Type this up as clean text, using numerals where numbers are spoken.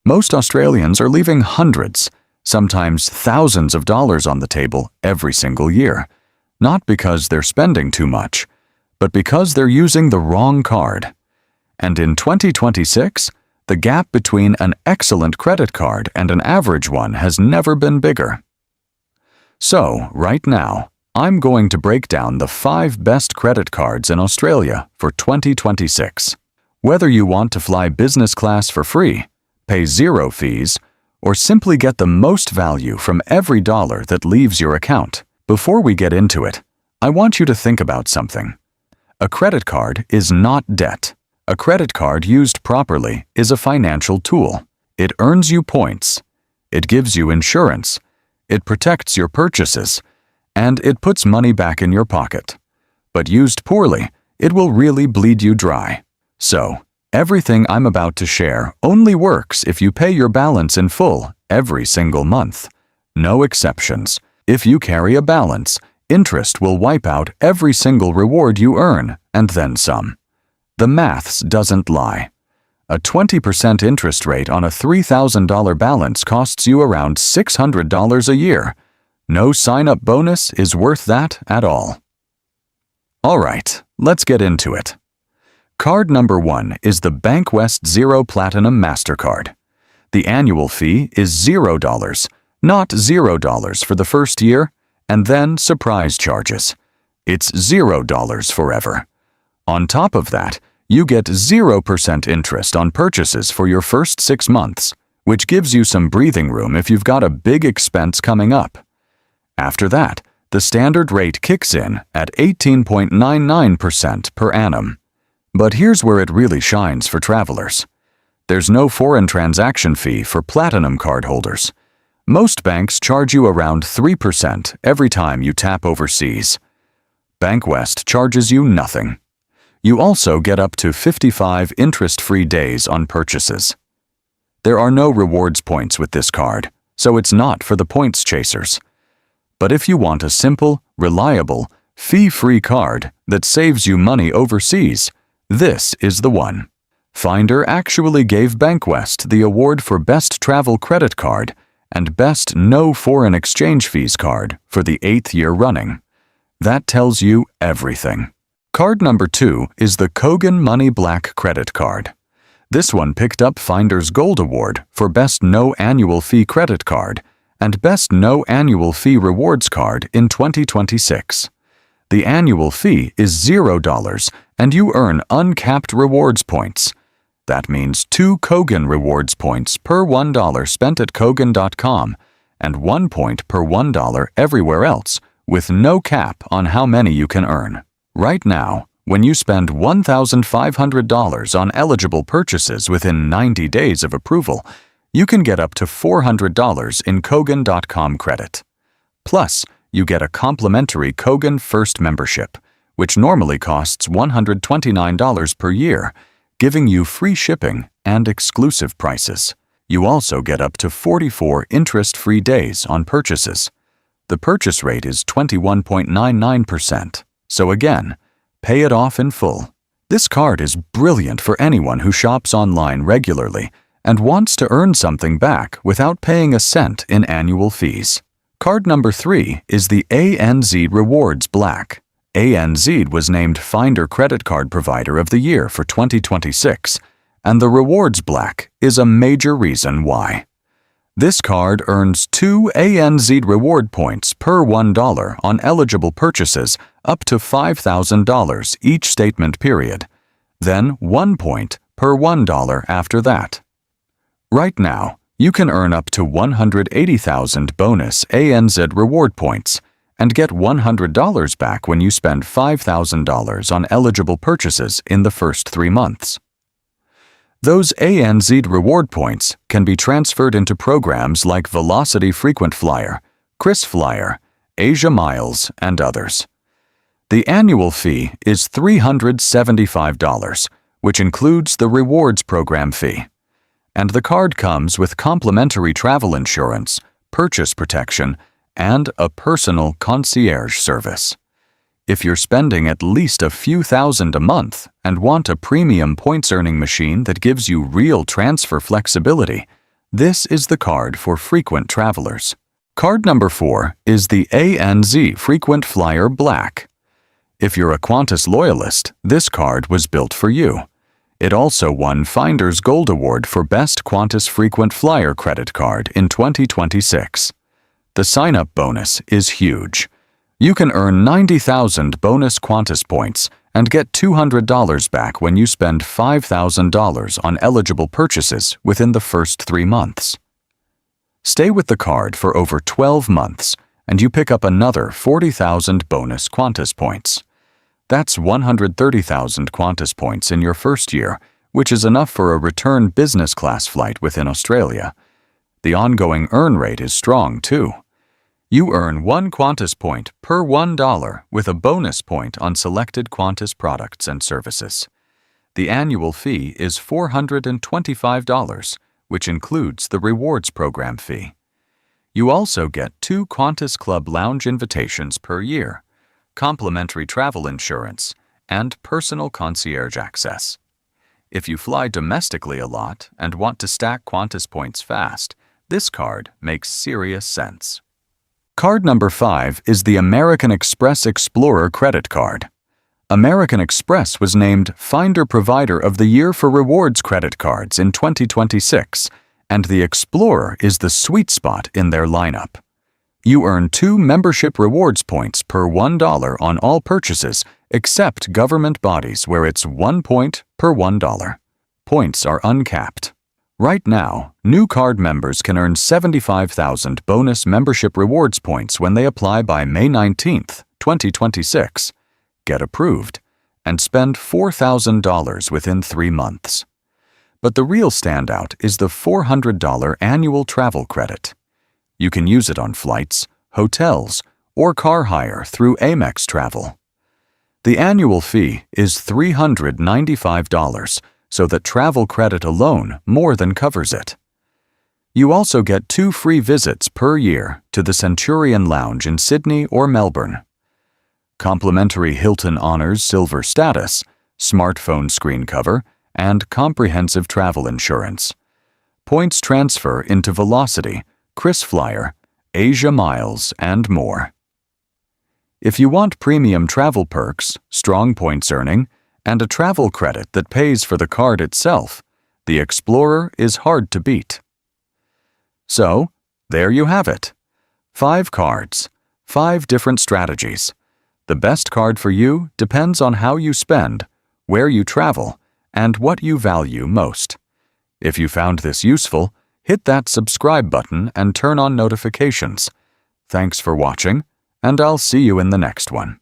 Most Australians are leaving hundreds, sometimes thousands of dollars on the table every single year, not because they're spending too much, but because they're using the wrong card. And in 2026, the gap between an excellent credit card and an average one has never been bigger. So, right now, I'm going to break down the 5 best credit cards in Australia for 2026. Whether you want to fly business class for free, pay 0 fees, or simply get the most value from every dollar that leaves your account. Before we get into it, I want you to think about something. A credit card is not debt. A credit card used properly is a financial tool. It earns you points. It gives you insurance. It protects your purchases. And it puts money back in your pocket. But used poorly, it will really bleed you dry. So, everything I'm about to share only works if you pay your balance in full every single month. No exceptions. If you carry a balance, interest will wipe out every single reward you earn, and then some. The maths doesn't lie. A 20% interest rate on a $3,000 balance costs you around $600 a year. No sign-up bonus is worth that at all. All right, let's get into it. Card number 1 is the Bankwest Zero Platinum Mastercard. The annual fee is $0, not $0 for the first year, and then surprise charges. It's $0 forever. On top of that, you get 0% interest on purchases for your first 6 months, which gives you some breathing room if you've got a big expense coming up. After that, the standard rate kicks in at 18.99% per annum. But here's where it really shines for travelers. There's no foreign transaction fee for Platinum card holders. Most banks charge you around 3% every time you tap overseas. Bankwest charges you nothing. You also get up to 55 interest-free days on purchases. There are no rewards points with this card, so it's not for the points chasers. But if you want a simple, reliable, fee-free card that saves you money overseas, this is the one. Finder actually gave Bankwest the award for Best Travel Credit Card and Best No Foreign Exchange Fees Card for the 8th year running. That tells you everything. Card number 2 is the Kogan Money Black Credit Card. This one picked up Finder's Gold Award for Best No Annual Fee Credit Card and Best No Annual Fee Rewards Card in 2026. The annual fee is $0 and you earn uncapped rewards points. That means 2 Kogan rewards points per $1 spent at Kogan.com and 1 point per $1 everywhere else, with no cap on how many you can earn. Right now, when you spend $1,500 on eligible purchases within 90 days of approval, you can get up to $400 in Kogan.com credit. Plus, you get a complimentary Kogan First membership, which normally costs $129 per year, giving you free shipping and exclusive prices. You also get up to 44 interest-free days on purchases. The purchase rate is 21.99%, so again, pay it off in full. This card is brilliant for anyone who shops online regularly and wants to earn something back without paying a cent in annual fees. Card number 3 is the ANZ Rewards Black. ANZ was named Finder Credit Card Provider of the Year for 2026, and the Rewards Black is a major reason why. This card earns 2 ANZ reward points per $1 on eligible purchases up to $5,000 each statement period, then 1 point per $1 after that. Right now, you can earn up to 180,000 bonus ANZ reward points and get $100 back when you spend $5,000 on eligible purchases in the first 3 months. Those ANZ reward points can be transferred into programs like Velocity Frequent Flyer, Chris Flyer, Asia Miles, and others. The annual fee is $375, which includes the rewards program fee. And the card comes with complimentary travel insurance, purchase protection, and a personal concierge service. If you're spending at least a few thousand a month and want a premium points-earning machine that gives you real transfer flexibility, This is the card for frequent travelers. Card number 4 is the ANZ Frequent Flyer Black. If you're a Qantas loyalist, this card was built for you. It also won Finder's Gold Award for Best Qantas Frequent Flyer Credit Card in 2026. The sign-up bonus is huge. You can earn 90,000 bonus Qantas points and get $200 back when you spend $5,000 on eligible purchases within the first 3 months. Stay with the card for over 12 months and you pick up another 40,000 bonus Qantas points. That's 130,000 Qantas points in your first year, which is enough for a return business class flight within Australia. The ongoing earn rate is strong too. You earn 1 Qantas point per $1 with a bonus point on selected Qantas products and services. The annual fee is $425, which includes the rewards program fee. You also get 2 Qantas Club lounge invitations per year, complimentary travel insurance, and personal concierge access. If you fly domestically a lot and want to stack Qantas points fast, this card makes serious sense. Card number 5 is the American Express Explorer Credit Card. American Express was named Finder Provider of the Year for Rewards Credit Cards in 2026, and the Explorer is the sweet spot in their lineup. You earn 2 membership rewards points per $1 on all purchases, except government bodies where it's 1 point per $1. Points are uncapped. Right now, new card members can earn 75,000 bonus membership rewards points when they apply by May 19, 2026, get approved, and spend $4,000 within 3 months. But the real standout is the $400 annual travel credit. You can use it on flights, hotels, or car hire through Amex Travel. The annual fee is $395, so that travel credit alone more than covers it. You also get 2 free visits per year to the Centurion Lounge in Sydney or Melbourne. Complimentary Hilton Honors Silver status, smartphone screen cover, and comprehensive travel insurance. Points transfer into Velocity, KrisFlyer, Asia Miles, and more. If you want premium travel perks, strong points earning, and a travel credit that pays for the card itself, the Explorer is hard to beat. So, there you have it. 5 cards, 5 different strategies. The best card for you depends on how you spend, where you travel, and what you value most. If you found this useful, hit that subscribe button and turn on notifications. Thanks for watching, and I'll see you in the next one.